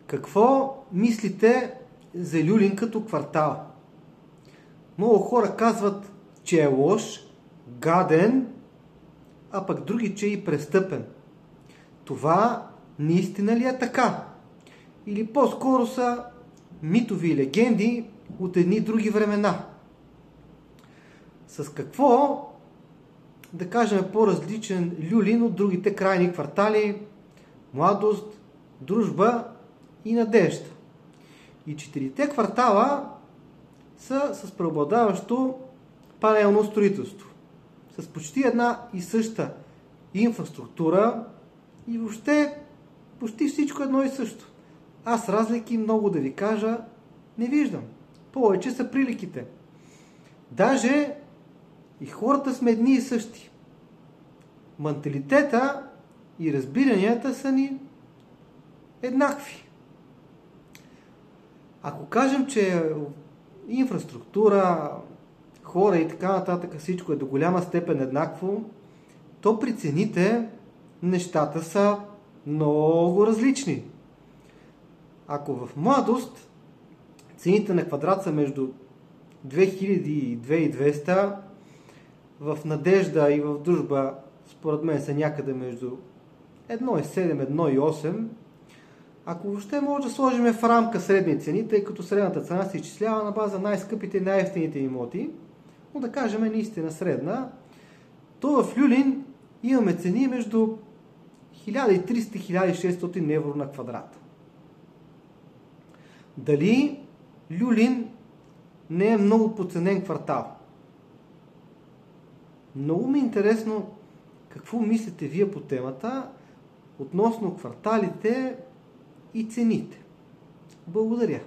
Какво мислите за Люлин като квартал? Много хора казват, че е лош, гаден, а пък други, че е и престъпен. Това наистина ли е така? Или по-скоро са митови легенди от едни други времена? С какво, да кажем, по-различен Люлин от другите крайни квартали: Младост, Дружба и Надежда? И четирите квартала са с преобладаващо панелно строителство, с почти една и съща инфраструктура и въобще почти всичко едно и също. Аз разлики много да ви кажа не виждам. Повече са приликите. Даже и хората сме едни и същи. Менталитета и разбиранията са ни еднакви. Ако кажем, че инфраструктура, хора и така нататък всичко е до голяма степен еднакво, то при цените нещата са много различни. Ако в Младост цените на квадрат са между 2000 и 2200, в Надежда и в Дружба според мен са някъде между 1,7 1,8, ако въобще може да сложим в рамка средни цени, тъй като средната цена се изчислява на база най-скъпите и най-евтините имоти, но да кажем наистина средна, то в Люлин имаме цени между 1300 и 1600 евро на квадрат. Дали Люлин не е много подценен квартал? Много ми е интересно какво мислите вие по темата относно кварталите и цените. Благодаря.